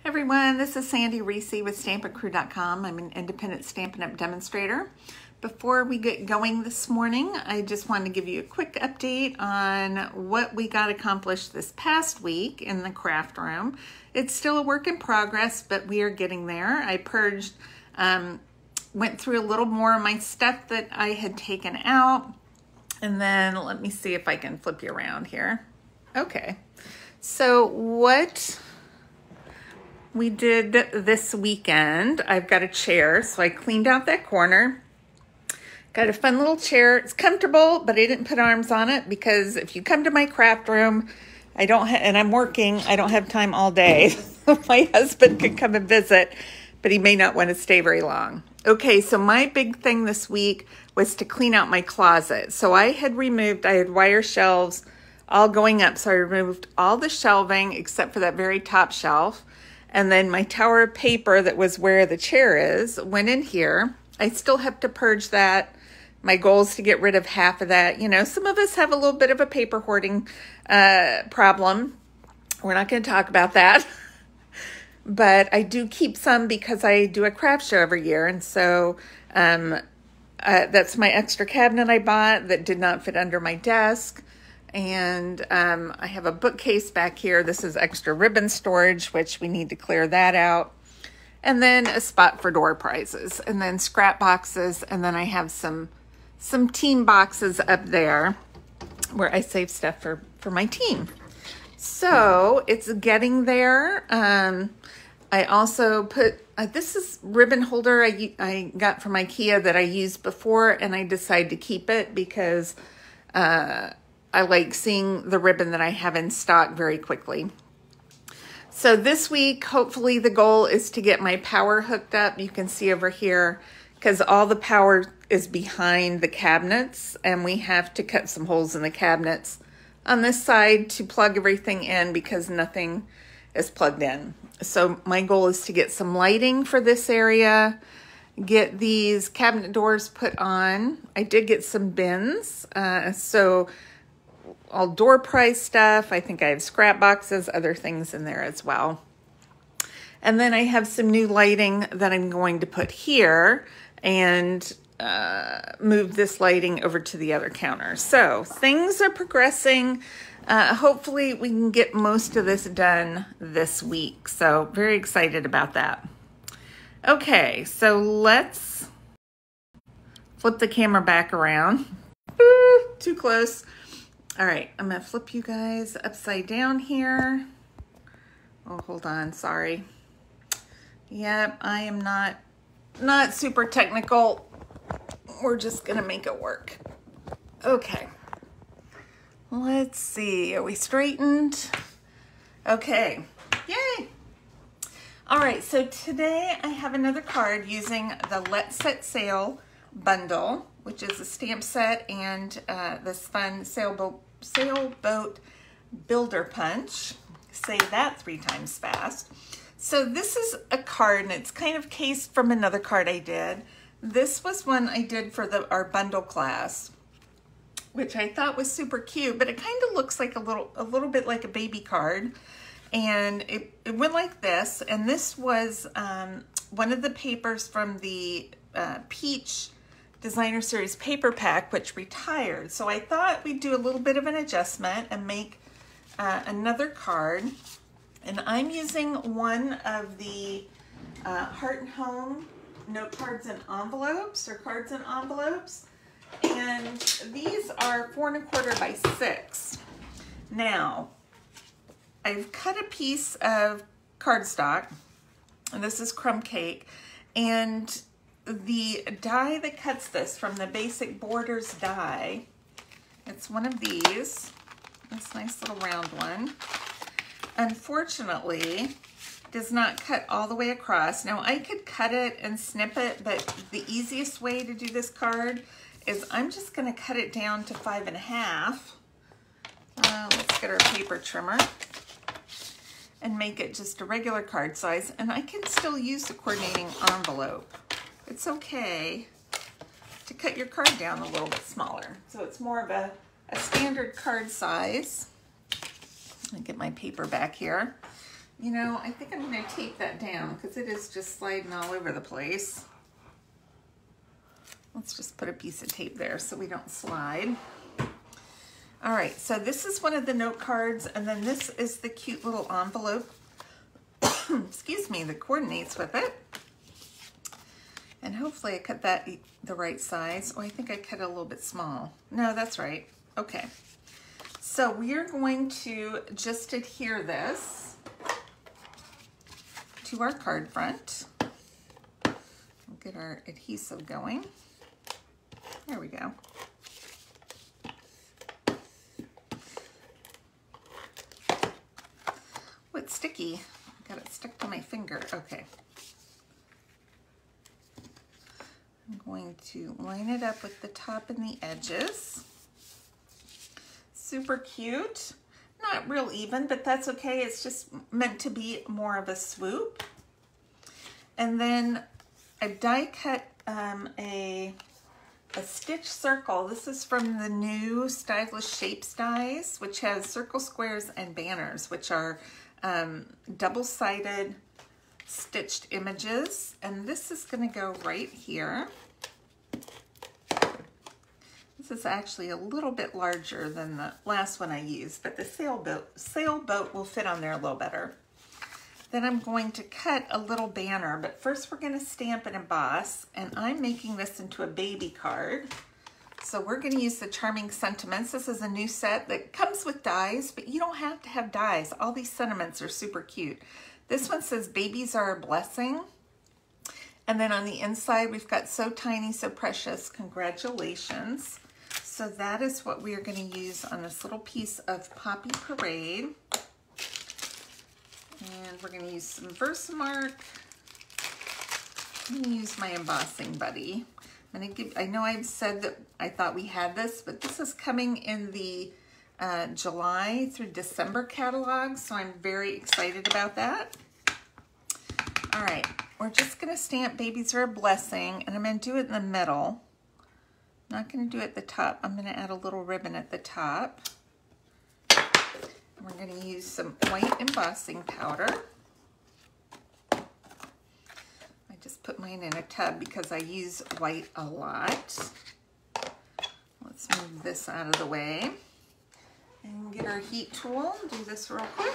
Everyone, this is Sandy Reese with StampinCrew.com. I'm an independent Stampin' Up! Demonstrator. Before we get going this morning, I just wanted to give you a quick update on what we got accomplished this past week in the craft room. It's still a work in progress, but we are getting there. I purged, went through a little more of my stuff that I had taken out, and then let me see if I can flip you around here. Okay, so what we did this weekend, I've got a chair, so I cleaned out that corner. Got a fun little chair. It's comfortable, but I didn't put arms on it because if you come to my craft room, and I'm working, I don't have time all day. My husband could come and visit, but he may not want to stay very long. Okay, so my big thing this week was to clean out my closet. So I had wire shelves all going up, so I removed all the shelving except for that very top shelf. And then my tower of paper that was where the chair is went in here. I still have to purge that. My goal is to get rid of half of that. You know, some of us have a little bit of a paper hoarding problem. We're not going to talk about that. But I do keep some because I do a craft show every year. And so that's my extra cabinet I bought that did not fit under my desk. And I have a bookcase back here. This is extra ribbon storage, which we need to clear that out. And then a spot for door prizes, and then scrap boxes. And then I have some team boxes up there where I save stuff for my team. So it's getting there. I also put, this is ribbon holder I got from IKEA that I used before, and I decided to keep it because I like seeing the ribbon that I have in stock very quickly. So this week, hopefully the goal is to get my power hooked up. You can see over here, because all the power is behind the cabinets, and we have to cut some holes in the cabinets on this side to plug everything in because nothing is plugged in. So my goal is to get some lighting for this area, get these cabinet doors put on. I did get some bins, so all door prize stuff. I think I have scrap boxes, other things in there as well. And then I have some new lighting that I'm going to put here and move this lighting over to the other counter. So things are progressing. Hopefully we can get most of this done this week. So very excited about that. Okay, so let's flip the camera back around. Ooh, too close. All right, I'm gonna flip you guys upside down here. Oh, hold on, sorry. Yep, I am not super technical. We're just gonna make it work. Okay, let's see, are we straightened? Okay, yay. All right, so today I have another card using the Let's Set Sail bundle, which is a stamp set and this fun sailboat builder punch. Say that 3 times fast. So this is a card, and it's kind of cased from another card I did. This was one I did for our bundle class, which I thought was super cute, but it kind of looks like a little bit like a baby card. And it went like this, and this was one of the papers from the Peach Designer Series paper pack, which retired. So I thought we'd do a little bit of an adjustment and make another card. And I'm using one of the Heart and Home note cards and envelopes, or cards and envelopes. And these are 4 1/4 by 6. Now, I've cut a piece of cardstock, and this is crumb cake, and the die that cuts this from the Basic Borders die, it's one of these, this nice little round one, unfortunately does not cut all the way across. Now I could cut it and snip it, but the easiest way to do this card is I'm just going to cut it down to 5 1/2. Let's get our paper trimmer and make it just a regular card size, and I can still use the coordinating envelope. It's okay to cut your card down a little bit smaller. So it's more of a standard card size. I'll get my paper back here. You know, I think I'm going to tape that down because it is just sliding all over the place. Let's just put a piece of tape there so we don't slide. All right, so this is one of the note cards, and then this is the cute little envelope, excuse me, that coordinates with it. And hopefully I cut that the right size. Oh, I think I cut it a little bit small. No, that's right. Okay. So we are going to just adhere this to our card front. We'll get our adhesive going. There we go. Oh, it's sticky. Got it stuck to my finger. Okay. I'm going to line it up with the top and the edges. Super cute. Not real even, but that's okay. It's just meant to be more of a swoop. And then I've die cut a stitch circle. This is from the new Stylish Shapes dies, which has circle, squares, and banners, which are double-sided stitched images. And this is going to go right here. This is actually a little bit larger than the last one I used, but the sailboat will fit on there a little better. Then I'm going to cut a little banner, but first we're going to stamp and emboss, and I'm making this into a baby card. So we're going to use the Charming Sentiments. This is a new set that comes with dies, but you don't have to have dies. All these sentiments are super cute. This one says, "Babies are a blessing." And then on the inside, we've got "So tiny, so precious, congratulations." So that is what we are going to use on this little piece of Poppy Parade. And we're going to use some Versamark. I'm going to use my embossing buddy. I'm going to give, I know I've said that I thought we had this, but this is coming in the July through December catalog, so I'm very excited about that. All right, we're just going to stamp "Babies Are a Blessing," and I'm going to do it in the middle. I'm not going to do it at the top. I'm going to add a little ribbon at the top. We're going to use some white embossing powder. I just put mine in a tub because I use white a lot. Let's move this out of the way and get our heat tool. Do this real quick.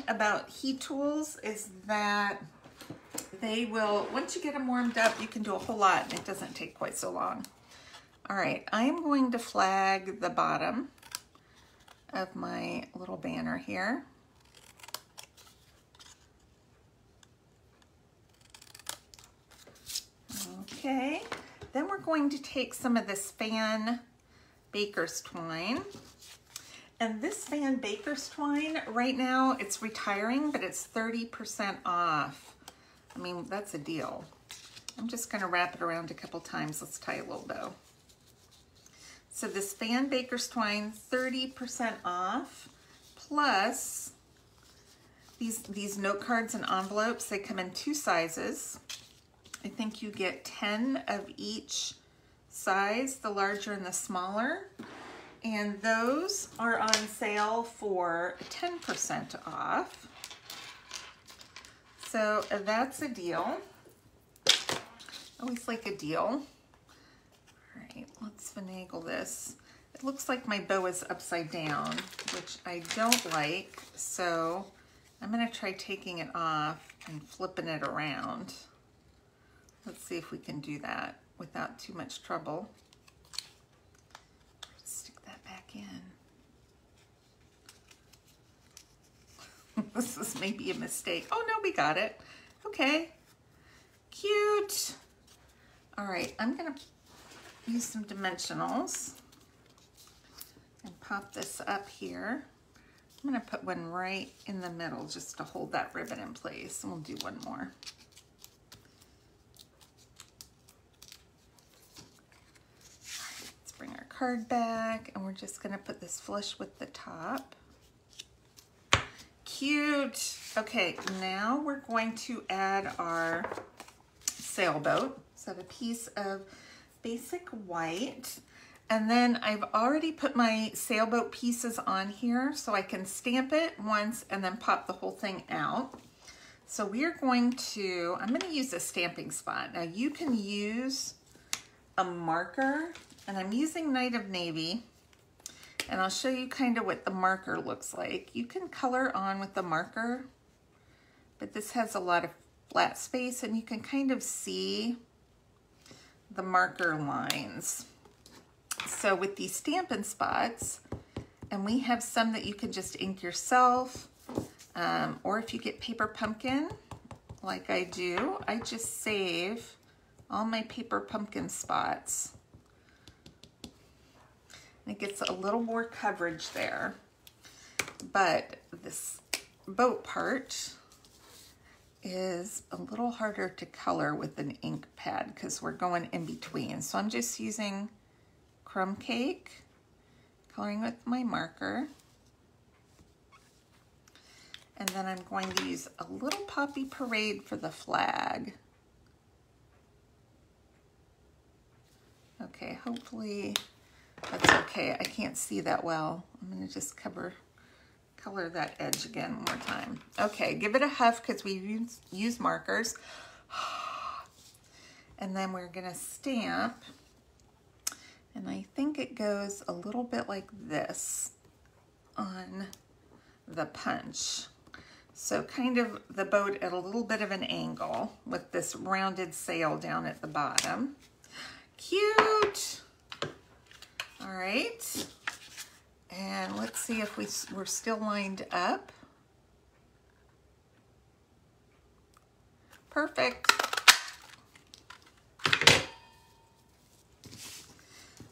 About heat tools is that they will, once you get them warmed up, you can do a whole lot and it doesn't take quite so long. All right, I am going to flag the bottom of my little banner here. Okay, then we're going to take some of this Fan Baker's Twine. And this Fan Baker's Twine, right now, it's retiring, but it's 30% off. I mean, that's a deal. I'm just gonna wrap it around a couple times. Let's tie a little bow. So this Fan Baker's Twine, 30% off, plus these note cards and envelopes. They come in 2 sizes. I think you get 10 of each size, the larger and the smaller. And those are on sale for 10% off. So that's a deal. Always like a deal. All right, let's finagle this. It looks like my bow is upside down, which I don't like. So I'm gonna try taking it off and flipping it around. Let's see if we can do that without too much trouble. In. This is maybe a mistake. Oh no, we got it. Okay, cute. All right, I'm gonna use some dimensionals and pop this up here. I'm gonna put one right in the middle just to hold that ribbon in place, and we'll do one more. card back, and we're just gonna put this flush with the top. Cute. Okay, now we're going to add our sailboat. So I have a piece of basic white, and then I've already put my sailboat pieces on here so I can stamp it once and then pop the whole thing out. So we're going to, I'm going to use a stamping spot. Now you can use a marker, and I'm using Night of Navy, and I'll show you kind of what the marker looks like. You can color on with the marker, but this has a lot of flat space, and you can kind of see the marker lines. So with these Stampin' Spots, and we have some that you can just ink yourself, or if you get paper pumpkin, like I do, I just save all my paper pumpkin spots. It gets a little more coverage there, but this boat part is a little harder to color with an ink pad because we're going in between. So I'm just using Crumb Cake, coloring with my marker. And then I'm going to use a little Poppy Parade for the flag. Okay, hopefully that's okay. I can't see that well. I'm gonna just color that edge again one more time. Okay, give it a huff because we use markers. And then we're gonna stamp. And I think it goes a little bit like this on the punch. So kind of the boat at a little bit of an angle with this rounded sail down at the bottom. Cute. All right. And let's see if we're still lined up. Perfect.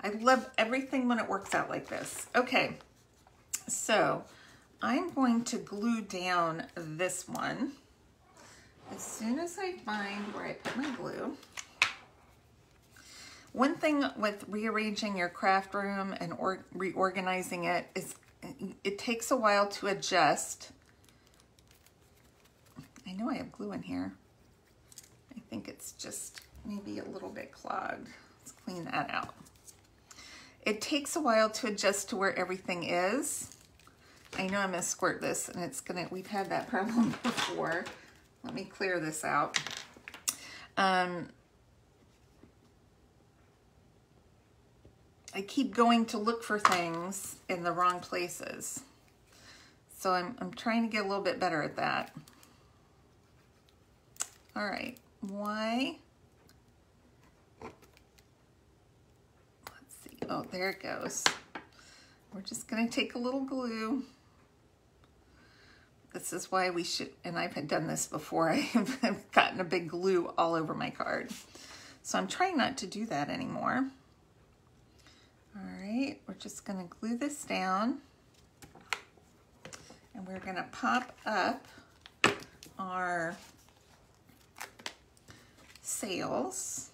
I love everything when it works out like this. Okay, so I'm going to glue down this one as soon as I find where I put my glue. One thing with rearranging your craft room and reorganizing it is it takes a while to adjust. I know I have glue in here. I think it's just maybe a little bit clogged. Let's clean that out. It takes a while to adjust to where everything is. I know I'm gonna squirt this and it's gonna, we've had that problem before. Let me clear this out. I keep going to look for things in the wrong places. So I'm trying to get a little bit better at that. All right, why? Let's see, oh, there it goes. We're just gonna take a little glue. This is why we should, and I've done this before, I've gotten a big glue all over my card. So I'm trying not to do that anymore. All right, we're just gonna glue this down and we're gonna pop up our sails.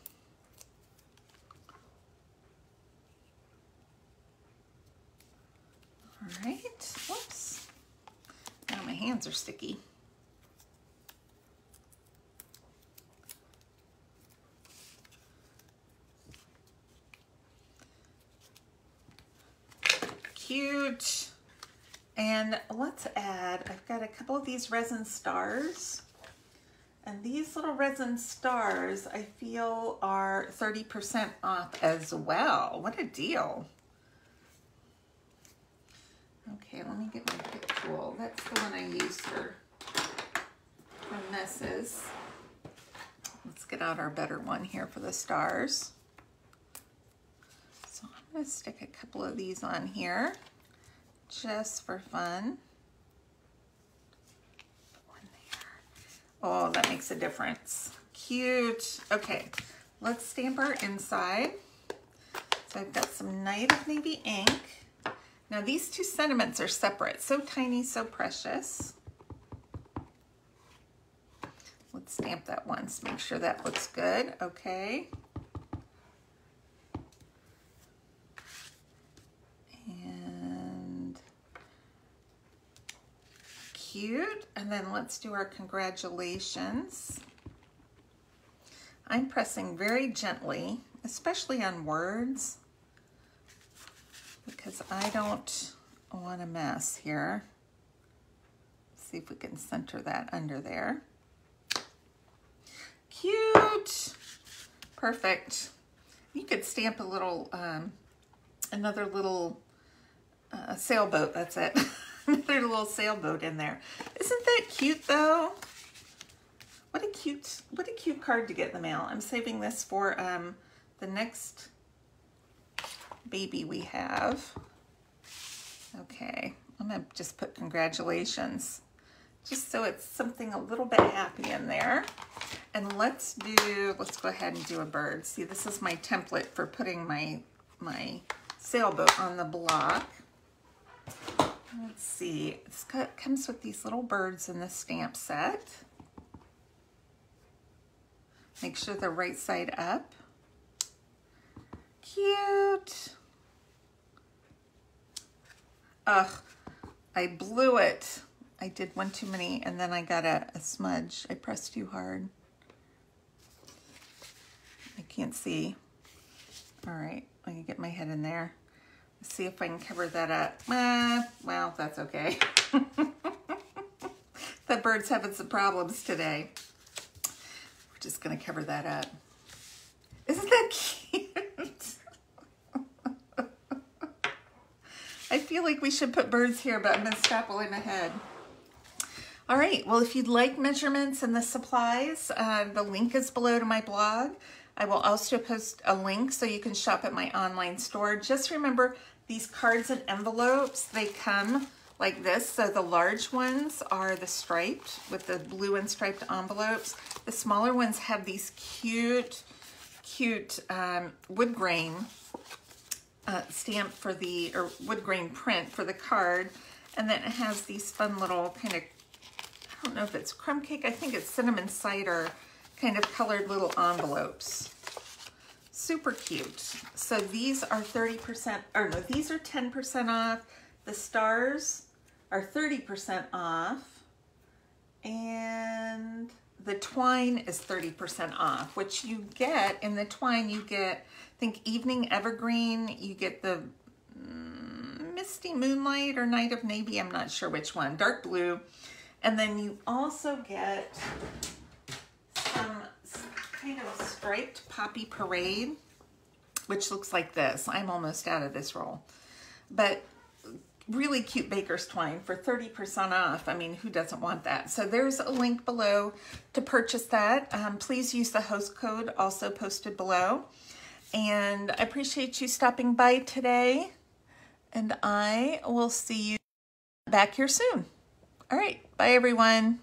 All right, whoops. Now my hands are sticky. Cute. And let's add, I've got a couple of these resin stars. And these little resin stars, I feel, are 30% off as well. What a deal. Okay, let me get my pick tool. That's the one I use for messes. Let's get out our better one here for the stars. So I'm going to stick a couple of these on here just for fun. Put one there. Oh, that makes a difference. Cute. Okay, let's stamp our inside. So I've got some Night of Navy ink. Now these two sentiments are separate. So tiny, so precious. Let's stamp that once, make sure that looks good. Okay. cute. And then let's do our congratulations. I'm pressing very gently, especially on words, because I don't want a mess here. See if we can center that under there. Cute. Perfect. You could stamp a little, another little sailboat. That's it. Another little sailboat in there. Isn't that cute though? What a cute card to get in the mail. I'm saving this for the next baby we have. Okay, I'm gonna just put congratulations, just so it's something a little bit happy in there. And let's go ahead and do a bird. See, this is my template for putting my sailboat on the block. Let's see, it comes with these little birds in the stamp set. Make sure they're right side up. Cute. Ugh, I blew it. I did one too many and then I got a smudge. I pressed too hard. I can't see. All right, I can get my head in there. Let's see if I can cover that up. Well, that's okay. The bird's having some problems today. We're just gonna cover that up. Isn't that cute? I feel like we should put birds here, but I'm gonna stop while I'm ahead. All right, well, if you'd like measurements and the supplies, the link is below to my blog. I will also post a link so you can shop at my online store. Just remember, these cards and envelopes, they come like this. So the large ones are the striped with the blue and striped envelopes. The smaller ones have these cute wood grain stamp for the, or wood grain print for the card. And then it has these fun little kind of, I don't know if it's crumb cake, I think it's cinnamon cider kind of colored little envelopes. Super cute. So these are 30%, or no, these are 10% off. The stars are 30% off. And the twine is 30% off, which you get in the twine, you get, I think, Evening Evergreen, you get the Misty Moonlight or Night of Navy, I'm not sure which one, dark blue. And then you also get some kind of striped Poppy Parade, which looks like this. I'm almost out of this roll. But really cute baker's twine for 30% off. I mean, who doesn't want that? So there's a link below to purchase that. Please use the host code also posted below. And I appreciate you stopping by today. And I will see you back here soon. All right. Bye, everyone.